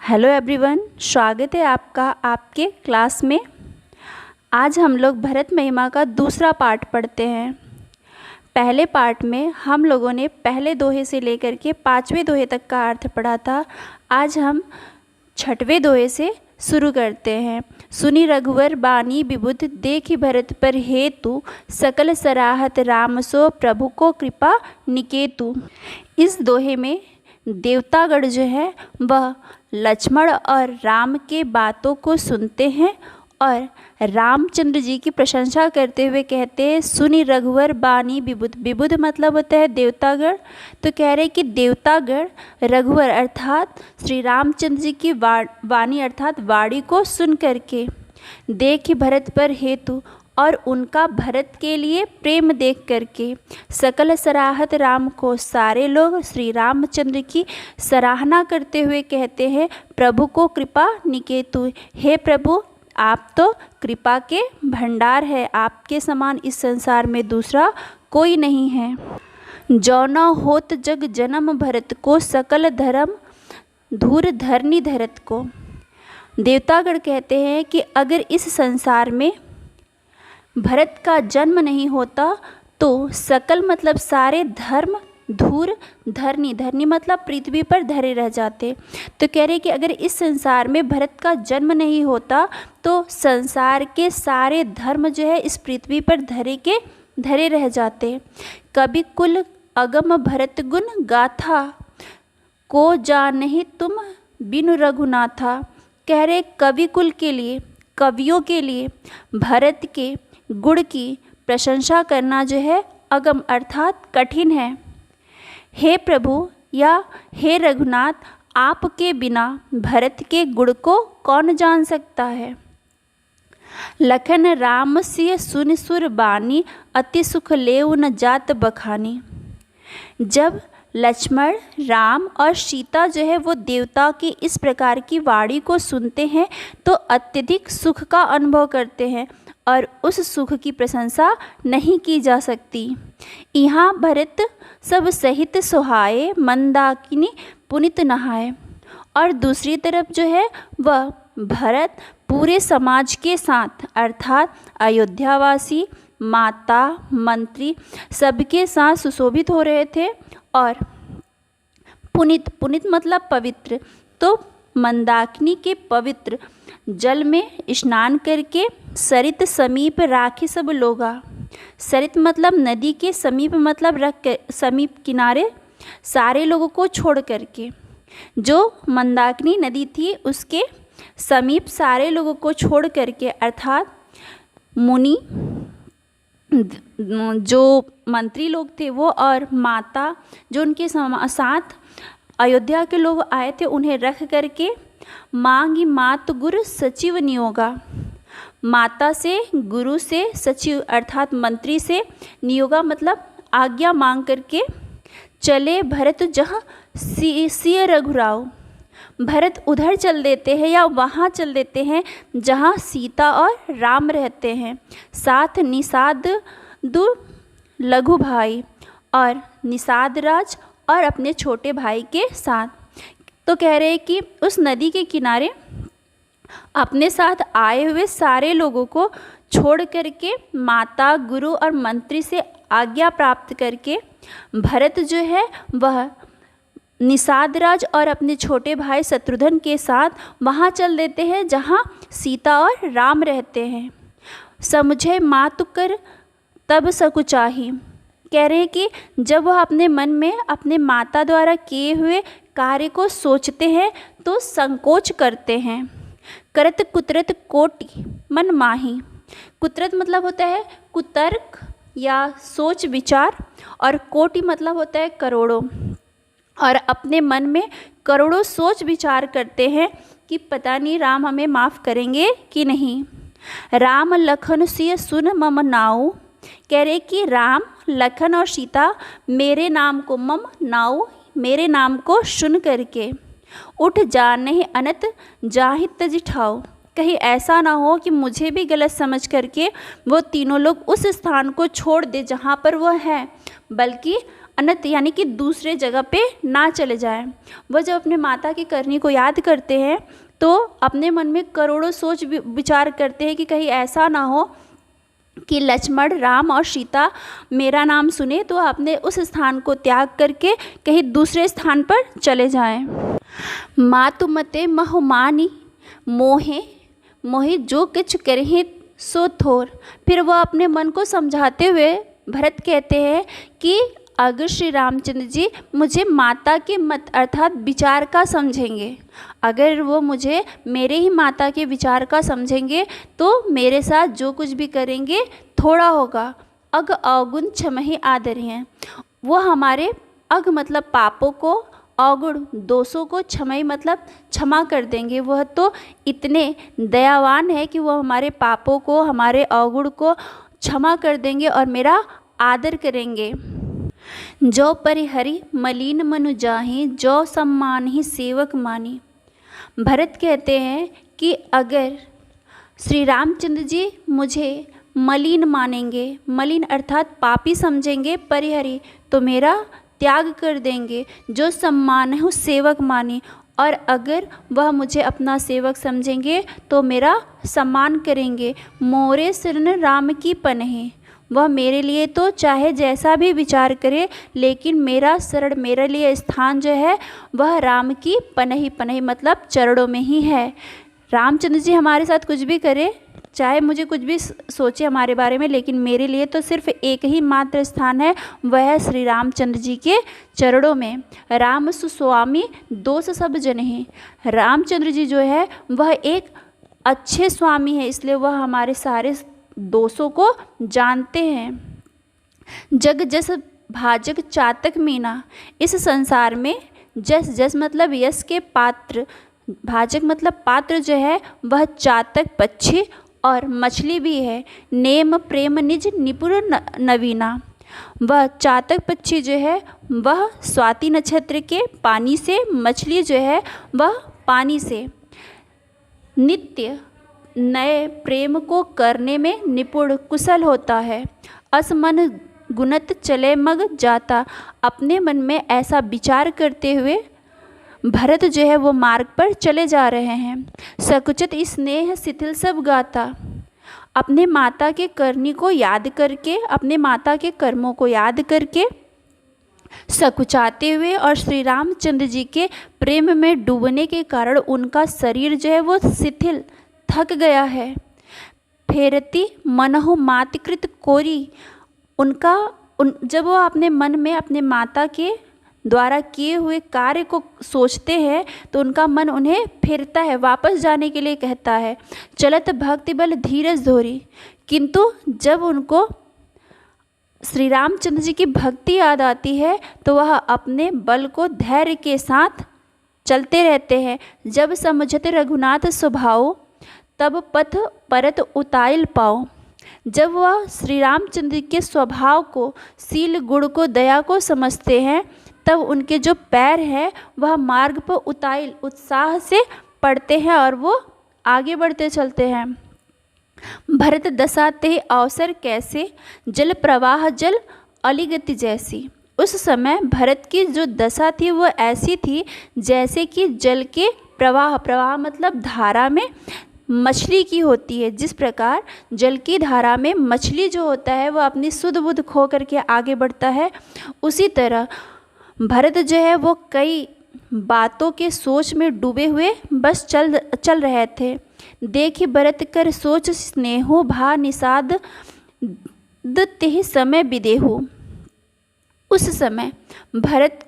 Hello everyone, स्वागत है आपका आपके क्लास में। आज हम लोग भरत महिमा का दूसरा पार्ट पढ़ते हैं। पहले पार्ट में हम लोगों ने पहले दोहे से लेकर के 5वें दोहे तक का अर्थ पढ़ा था। आज हम 6वें दोहे से शुरू करते हैं। सुनी रघुवर बानी विबुध, देखी भरत पर हेतु, सकल सराहत राम सो प्रभु को कृपा निकेतु। इस दोहे में देवतागण जो है वह लक्ष्मण और राम के बातों को सुनते हैं और रामचंद्र जी की प्रशंसा करते हुए कहते हैं, सुनी रघुवर बानी विबुध। विबुध मतलब होता है देवतागण। तो कह रहे कि देवतागण रघुवर अर्थात श्री रामचंद्र जी की वाणी अर्थात वाणी को सुन करके, देखी भरत पर हेतु और उनका भरत के लिए प्रेम देख करके, सकल सराहत राम को सारे लोग श्री रामचंद्र की सराहना करते हुए कहते हैं, प्रभु को कृपा निकेतु। हे प्रभु, आप तो कृपा के भंडार है, आपके समान इस संसार में दूसरा कोई नहीं है। जो न होत जग जन्म भरत को, सकल धर्म धूर धरनी धरत को। देवतागण कहते हैं कि अगर इस संसार में भरत का जन्म नहीं होता तो सकल मतलब सारे धर्म, धूर धरनी, धरनी मतलब पृथ्वी पर धरे रह जाते। तो कह रहे कि अगर इस संसार में भरत का जन्म नहीं होता तो संसार के सारे धर्म जो है इस पृथ्वी पर धरे रह जाते। कवि कुल अगम भरत गुण गाथा, को जानहि तुम बिनु रघुनाथा। कह रहे कवि कुल के लिए, कवियों के लिए भरत के गुण की प्रशंसा करना जो है अगम अर्थात कठिन है। हे प्रभु या हे रघुनाथ, आपके बिना भरत के गुण को कौन जान सकता है। लखन राम सिय सुन सुर बानी, अति सुख लेउ न जात बखानी। जब लक्ष्मण, राम और सीता जो है वो देवता की इस प्रकार की वाणी को सुनते हैं तो अत्यधिक सुख का अनुभव करते हैं और उस सुख की प्रशंसा नहीं की जा सकती। यहाँ भरत सब सहित सुहाए, मंदाकिनी पुनित नहाए। और दूसरी तरफ जो है वह भरत पूरे समाज के साथ अर्थात अयोध्यावासी, माता, मंत्री सबके साथ सुशोभित हो रहे थे और पुनित, पुनित मतलब पवित्र, तो मंदाकिनी के पवित्र जल में स्नान करके सरित समीप राखी सब लोगा। सरित मतलब नदी के समीप मतलब रख कर, समीप किनारे सारे लोगों को छोड़ करके, जो मंदाकिनी नदी थी उसके समीप सारे लोगों को छोड़ करके अर्थात मुनि, जो मंत्री लोग थे वो और माता जो उनके साथ अयोध्या के लोग आए थे उन्हें रख करके, मांगी मात गुरु सचिव नियोगा। माता से, गुरु से, सचिव अर्थात मंत्री से, नियोगा मतलब आज्ञा मांग करके चले भरत जहाँ सिय रघुराव। भरत उधर चल देते हैं या वहाँ चल देते हैं जहाँ सीता और राम रहते हैं, साथ निषाद दु लघु भाई और निषाद राज और अपने छोटे भाई के साथ। तो कह रहे हैं कि उस नदी के किनारे अपने साथ आए हुए सारे लोगों को छोड़ करके माता, गुरु और मंत्री से आज्ञा प्राप्त करके भरत जो है वह निषाद राज और अपने छोटे भाई शत्रुघ्न के साथ वहाँ चल देते हैं जहाँ सीता और राम रहते हैं। समुझे मातु कर तब सकुचाही। कह रहे हैं कि जब वह अपने मन में अपने माता द्वारा किए हुए कार्य को सोचते हैं तो संकोच करते हैं। करत कुतरत कोटि मन माही। कुतरत मतलब होता है कुतर्क या सोच विचार और कोटि मतलब होता है करोड़ों। और अपने मन में करोड़ों सोच विचार करते हैं कि पता नहीं राम हमें माफ़ करेंगे कि नहीं। राम लखन सिय सुन मम नाऊ। कह रहे कि राम, लखन और सीता मेरे नाम को मम नाऊ, मेरे नाम को सुन करके, उठ जाने अनत जाहि तज ठाओ। कहीं ऐसा ना हो कि मुझे भी गलत समझ करके वो तीनों लोग उस स्थान को छोड़ दे जहाँ पर वो है, बल्कि अन्यत्र यानी कि दूसरे जगह पे ना चले जाएं। वह जब अपने माता की करनी को याद करते हैं तो अपने मन में करोड़ों सोच विचार करते हैं कि कहीं ऐसा ना हो कि लक्ष्मण, राम और सीता मेरा नाम सुने तो अपने उस स्थान को त्याग करके कहीं दूसरे स्थान पर चले जाएं। मातु मते महुमानी मोहे मोहि जो किछ करहि सो थोर। फिर वह अपने मन को समझाते हुए भरत कहते हैं कि अगर श्री रामचंद्र जी मुझे माता के मत अर्थात विचार का समझेंगे, अगर वो मुझे मेरे ही माता के विचार का समझेंगे तो मेरे साथ जो कुछ भी करेंगे थोड़ा होगा। अग अवगुण क्षमहि आदरि हैं, वो हमारे अग मतलब पापों को, अवगुण दोषों को, क्षमहि मतलब क्षमा कर देंगे। वह तो इतने दयावान है कि वह हमारे पापों को, हमारे अवगुण को क्षमा कर देंगे और मेरा आदर करेंगे। जो परिहरि मलिन मनु जाहि, जो सम्मान ही सेवक मानी। भरत कहते हैं कि अगर श्री रामचंद्र जी मुझे मलिन मानेंगे, मलिन अर्थात पापी समझेंगे, परिहरि तो मेरा त्याग कर देंगे, जो सम्मान है सेवक मानी, और अगर वह मुझे अपना सेवक समझेंगे तो मेरा सम्मान करेंगे। मोरे शरण राम की पनहे, वह मेरे लिए तो चाहे जैसा भी विचार करे, लेकिन मेरा शरण, मेरे लिए स्थान जो है वह राम की पनही, पनही मतलब चरणों में ही है। रामचंद्र जी हमारे साथ कुछ भी करे, चाहे मुझे कुछ भी सोचे हमारे बारे में, लेकिन मेरे लिए तो सिर्फ एक ही मात्र स्थान है, वह है श्री रामचंद्र जी के चरणों में। राम सुस्वामी दोष सब जन। रामचंद्र जी जो है वह एक अच्छे स्वामी है, इसलिए वह हमारे सारे दोषों को जानते हैं। जग जस भाजक चातक मीना, इस संसार में जस, जस मतलब यश के पात्र, भाजक मतलब पात्र जो है वह चातक पक्षी और मछली भी है। नेम प्रेम निज निपुण नवीना, वह चातक पक्षी जो है वह स्वाति नक्षत्र के पानी से, मछली जो है वह पानी से। नित्य नए प्रेम को करने में निपुण कुशल होता है। असमन गुणत चले मग जाता, अपने मन में ऐसा विचार करते हुए भरत जो है वो मार्ग पर चले जा रहे हैं। सकुचित स्नेह शिथिल सब गाता, अपने माता के करनी को याद करके, अपने माता के कर्मों को याद करके सकुचाते हुए और श्री रामचंद्र जी के प्रेम में डूबने के कारण उनका शरीर जो है वो शिथिल, थक गया है। फेरती मनहु मातकृत कोरी, जब वो अपने मन में अपने माता के द्वारा किए हुए कार्य को सोचते हैं तो उनका मन उन्हें फेरता है, वापस जाने के लिए कहता है। चलत भक्ति बल धीरज धोरी, किंतु जब उनको श्री रामचंद्र जी की भक्ति याद आती है तो वह अपने बल को धैर्य के साथ चलते रहते हैं। जब समझत रघुनाथ स्वभाव, तब पथ परत उताइल पाओ, जब वह श्री रामचंद्र के स्वभाव को, शील गुण को, दया को समझते हैं तब उनके जो पैर हैं वह मार्ग पर उताइल, उत्साह से पड़ते हैं और वो आगे बढ़ते चलते हैं। भरत दशाते अवसर कैसे, जल प्रवाह जल अलिगति जैसी। उस समय भरत की जो दशा थी वो ऐसी थी जैसे कि जल के प्रवाह, प्रवाह मतलब धारा में मछली की होती है। जिस प्रकार जल की धारा में मछली जो होता है वह अपनी सुध बुध खो करके आगे बढ़ता है, उसी तरह भरत जो है वो कई बातों के सोच में डूबे हुए बस चल रहे थे। देखि भरत कर सोच स्नेहो भा निषाद दत्ते समय विदेहु। उस समय भरत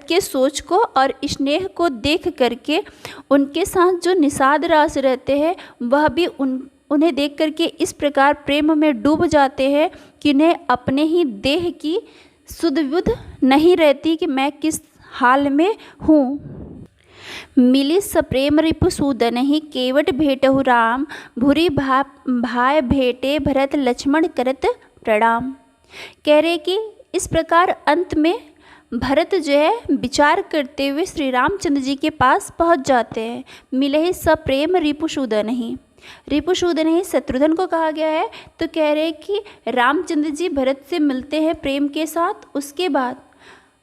के सोच को और स्नेह को देख करके उनके साथ जो निषाद रास रहते हैं वह भी उन्हें देख करके इस प्रकार प्रेम में डूब जाते हैं कि उन्हें अपने ही देह की सुध बुध नहीं रहती कि मैं किस हाल में हूँ। मिली सप्रेम रिपु सूदन ही केवट भेटहु राम, भूरी भाय भेटे भरत लक्ष्मण करत प्रणाम। कह रहे कि इस प्रकार अंत में भरत जो है विचार करते हुए श्री रामचंद्र जी के पास पहुंच जाते हैं। मिले ही सप्रेम रिपु सूदन ही, रिपुसूदन ही शत्रुघ्न को कहा गया है, तो कह रहे हैं कि रामचंद्र जी भरत से मिलते हैं प्रेम के साथ। उसके बाद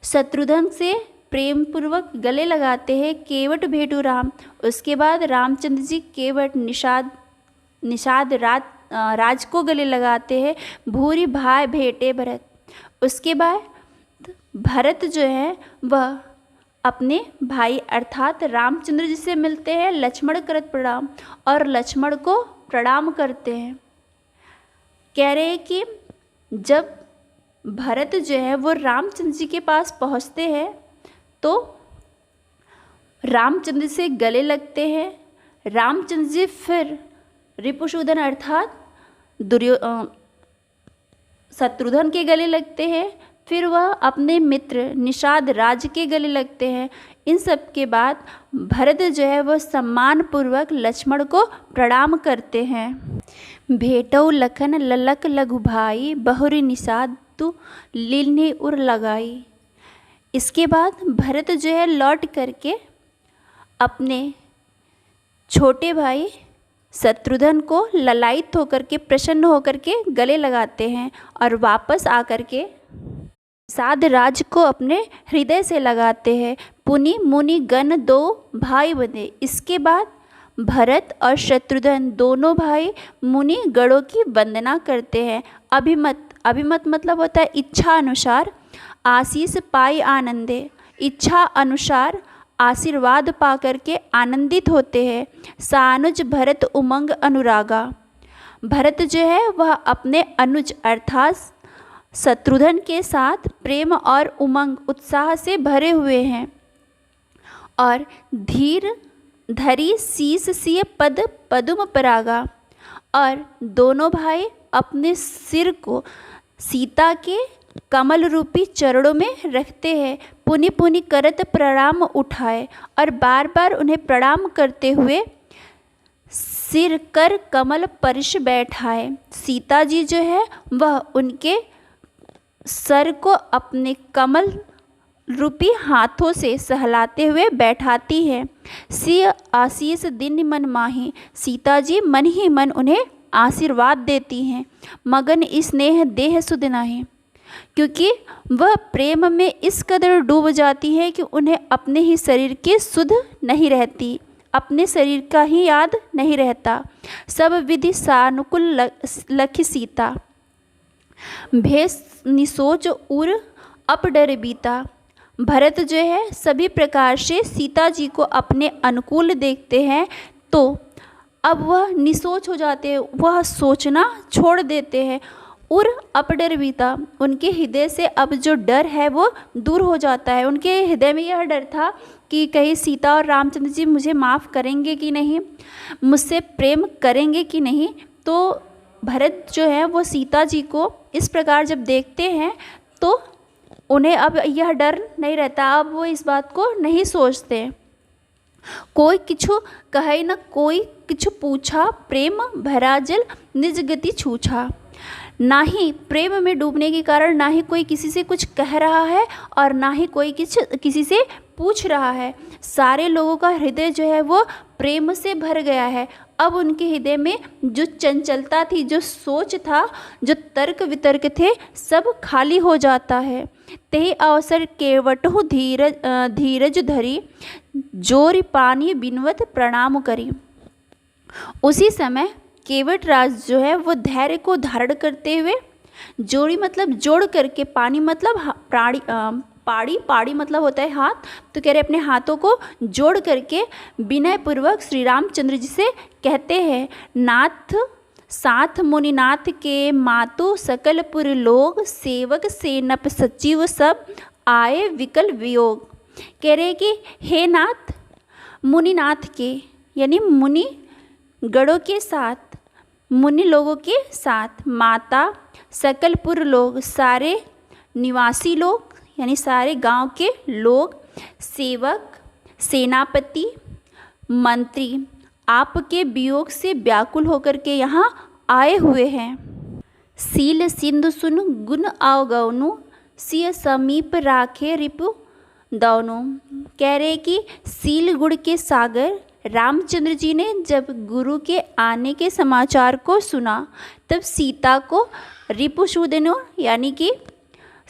शत्रुघ्न से प्रेम पूर्वक गले लगाते हैं केवट भेटू राम। उसके बाद रामचंद्र जी केवट निषाद राज को गले लगाते हैं भूरी भाई भेटे भरत। उसके बाद भरत जो है वह अपने भाई अर्थात रामचंद्र जी से मिलते हैं लक्ष्मण करत प्रणाम, और लक्ष्मण को प्रणाम करते हैं। कह रहे हैं कि जब भरत जो है वो रामचंद्र जी के पास पहुंचते हैं तो रामचंद्र से गले लगते हैं। रामचंद्र जी फिर रिपुसूदन अर्थात शत्रुघ्न के गले लगते हैं, फिर वह अपने मित्र निषाद राज के गले लगते हैं। इन सब के बाद भरत जो है वह सम्मानपूर्वक लक्ष्मण को प्रणाम करते हैं। भेटौ लखन ललक लघु भाई बहुरी निषाद तू लीलने उर लगाई। इसके बाद भरत जो है लौट करके अपने छोटे भाई शत्रुघ्न को ललायित होकर के प्रसन्न होकर के गले लगाते हैं और वापस आकर के निषाद राज को अपने हृदय से लगाते हैं। पुनि मुनि गण दो भाई बने। इसके बाद भरत और शत्रुघ्न दोनों भाई मुनि गणों की वंदना करते हैं। अभिमत मतलब होता है इच्छा अनुसार। आशीष पाई आनंदे, इच्छा अनुसार आशीर्वाद पा करके आनंदित होते हैं। सानुज भरत उमंग अनुरागा, भरत जो है वह अपने अनुज अर्थात शत्रुघ्न के साथ प्रेम और उमंग उत्साह से भरे हुए हैं। और धीर धरी शीस सिय पद पदुम परागा, और दोनों भाई अपने सिर को सीता के कमल रूपी चरणों में रखते हैं। पुनि पुनि करत प्रणाम उठाए, और बार बार उन्हें प्रणाम करते हुए सिर कर कमल परिश बैठाए। सीता जी जो है वह उनके सर को अपने कमल रूपी हाथों से सहलाते हुए बैठाती है। सिय आशीष दिन मन माही, सीता जी मन ही मन उन्हें आशीर्वाद देती हैं। मगन स्नेह देह सुध नाही, क्योंकि वह प्रेम में इस कदर डूब जाती है कि उन्हें अपने ही शरीर की सुध नहीं रहती, अपने शरीर का ही याद नहीं रहता। सब विधि सानुकूल लखी सीता, भेष निसोच उर अपडर बीता। भरत जो है सभी प्रकार से सीता जी को अपने अनुकूल देखते हैं, तो अब वह निसोच हो जाते हैं, वह सोचना छोड़ देते हैं। उर अपडर बीता, उनके हृदय से अब जो डर है वो दूर हो जाता है। उनके हृदय में यह डर था कि कहीं सीता और रामचंद्र जी मुझे माफ़ करेंगे कि नहीं, मुझसे प्रेम करेंगे कि नहीं। तो भरत जो है वो सीता जी को इस प्रकार जब देखते हैं तो उन्हें अब यह डर नहीं रहता, अब वो इस बात को नहीं सोचते। कोई किछु कहे न कोई किछु पूछा, प्रेम भरा जल निज गति छूछा। ना ही प्रेम में डूबने के कारण ना ही कोई किसी से कुछ कह रहा है और ना ही कोई किसी से पूछ रहा है। सारे लोगों का हृदय जो है वो प्रेम से भर गया है। अब उनके हृदय में जो चंचलता थी, जो सोच था, जो तर्क वितर्क थे, सब खाली हो जाता है। ते अवसर केवटहु धीरज धरी, जोर पानी बिनवत प्रणाम करी। उसी समय केवट राज जो है वो धैर्य को धारण करते हुए, जोड़ी मतलब जोड़ करके, पानी मतलब पाड़ी मतलब होता है हाथ, तो कह रहे अपने हाथों को जोड़ करके विनय पूर्वक श्री रामचंद्र जी से कहते हैं, नाथ साथ मुनिनाथ के मातु सकलपुर लोग, सेवक सेनप सचिव सब आए विकल वियोग। कह रहे कि हे नाथ, मुनिनाथ के यानी मुनि गणों के साथ, मुनि लोगों के साथ, माता सकलपुर लोग सारे निवासी लोग यानी सारे गांव के लोग, सेवक सेनापति मंत्री आपके वियोग से व्याकुल होकर के यहाँ आए हुए हैं। सील सिंधु सुन गुण अवगौनु, सिय समीप राखे रिपु दौनु। कह रहे कि सील गुण के सागर रामचंद्र जी ने जब गुरु के आने के समाचार को सुना, तब सीता को रिपुसूदनो यानी कि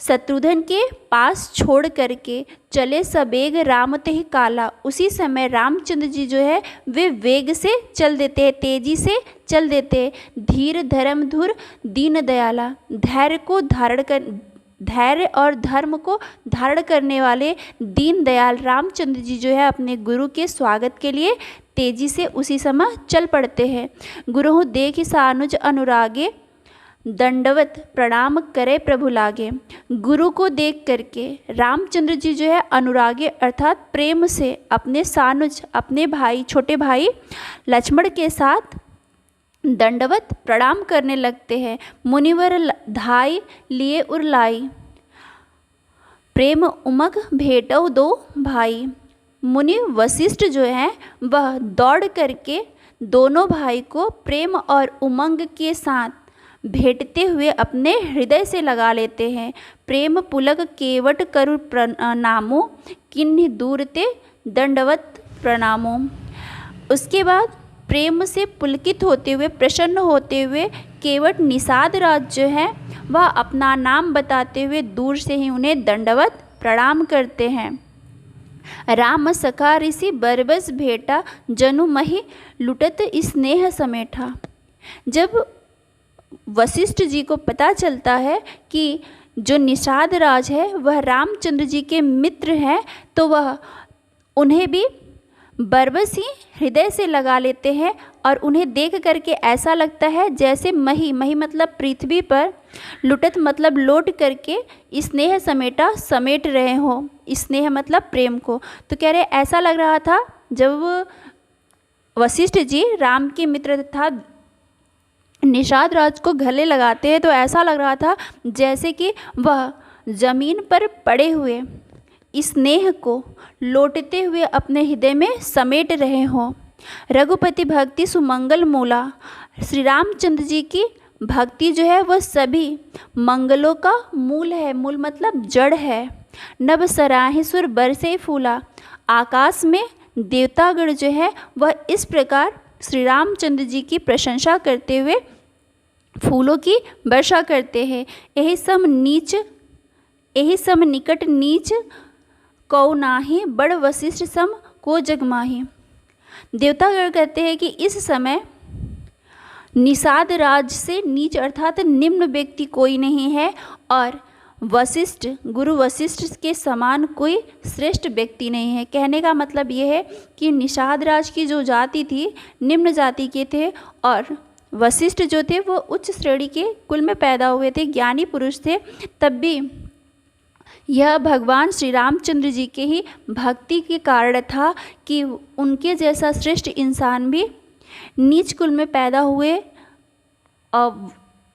शत्रुघ्न के पास छोड़ करके चले सबेग राम तेहि काला। उसी समय रामचंद्र जी जो है वे वेग से चल देते हैं, तेजी से चल देते हैं। धीर धर्म धुर दीन दयाला, धैर्य और धर्म को धारण करने वाले दीन दयाल रामचंद्र जी जो है अपने गुरु के स्वागत के लिए तेजी से उसी समय चल पड़ते हैं। गुरुहु देखि सानुज अनुरागे, दंडवत प्रणाम करे प्रभु लागे। गुरु को देख करके रामचंद्र जी जो है अनुरागे अर्थात प्रेम से अपने सानुज अपने भाई छोटे भाई लक्ष्मण के साथ दंडवत प्रणाम करने लगते हैं। मुनिवर धाई लिए उरलाई, प्रेम उमग भेटौ दो भाई। मुनि वशिष्ठ जो हैं वह दौड़ करके दोनों भाई को प्रेम और उमंग के साथ भेंटते हुए अपने हृदय से लगा लेते हैं। प्रेम पुलक केवट करु प्रणामो, किन्हि दूरते दंडवत प्रणामो। उसके बाद प्रेम से पुलकित होते हुए प्रसन्न होते हुए केवट निषाद राज जो है वह अपना नाम बताते हुए दूर से ही उन्हें दंडवत प्रणाम करते हैं। राम सखा ऋषि बरबस भेटा, जनु मही लुटत स्नेह समेटा। जब वशिष्ठ जी को पता चलता है कि जो निषाद राज है वह रामचंद्र जी के मित्र हैं, तो वह उन्हें भी बरबस ही हृदय से लगा लेते हैं और उन्हें देख करके ऐसा लगता है जैसे मही मतलब पृथ्वी पर, लुटत मतलब लौट करके, स्नेह समेटा समेट रहे हो, स्नेह मतलब प्रेम को। तो कह रहे ऐसा लग रहा था जब वशिष्ठ जी राम के मित्र तथा निषाद राज को गले लगाते हैं तो ऐसा लग रहा था जैसे कि वह जमीन पर पड़े हुए स्नेह को लौटते हुए अपने हृदय में समेट रहे हों। रघुपति भक्ति सुमंगल मूला, श्री रामचंद्र जी की भक्ति जो है वह सभी मंगलों का मूल है। मूल मतलब जड़ है। नभ सराहि सुर बरसे फूला, आकाश में देवतागण जो है वह इस प्रकार श्री रामचंद्र जी की प्रशंसा करते हुए फूलों की वर्षा करते हैं। यही सम निकट नीच, कौ नाही बड़ वशिष्ठ सम को जगमाही। देवतागण कहते हैं कि इस समय निषाद राज से नीच अर्थात निम्न व्यक्ति कोई नहीं है और वशिष्ठ गुरु वशिष्ठ के समान कोई श्रेष्ठ व्यक्ति नहीं है। कहने का मतलब ये है कि निषाद राज की जो जाति थी निम्न जाति के थे और वशिष्ठ जो थे वो उच्च श्रेणी के कुल में पैदा हुए थे, ज्ञानी पुरुष थे। तब भी यह भगवान श्री रामचंद्र जी के ही भक्ति के कारण था कि उनके जैसा श्रेष्ठ इंसान भी नीच कुल में पैदा हुए और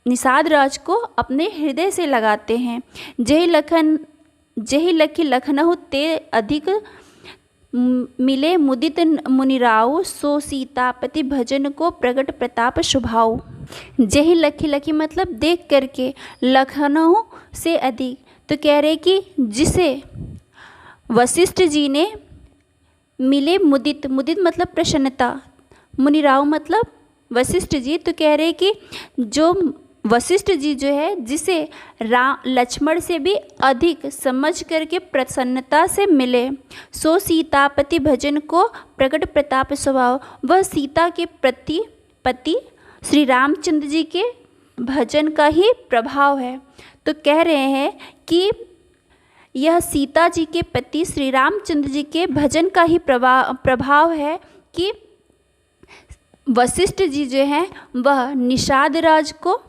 निषाद राज को अपने हृदय से लगाते हैं। जहि लखि लखनऊ ते अधिक, मिले मुदित मुनिराव, सो सीतापति भजन को प्रगट प्रताप शुभाऊ। जहि लखी मतलब देख करके, लखनऊ से अधिक, तो कह रहे कि जिसे वशिष्ठ जी ने मिले मुदित मतलब प्रसन्नता, मुनिराव मतलब वशिष्ठ जी, तो कह रहे कि जो वशिष्ठ जी जो है जिसे लक्ष्मण से भी अधिक समझ करके प्रसन्नता से मिले, सो सीतापति भजन को प्रकट प्रताप स्वभाव, वह सीता के पति श्री रामचंद्र जी के भजन का ही प्रभाव है। तो कह रहे हैं कि यह सीता जी के पति श्री रामचंद्र जी के भजन का ही प्रभाव है कि वशिष्ठ जी जो हैं वह निषाद राज को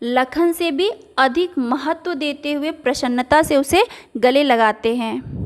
लखन से भी अधिक महत्व देते हुए प्रसन्नता से उसे गले लगाते हैं।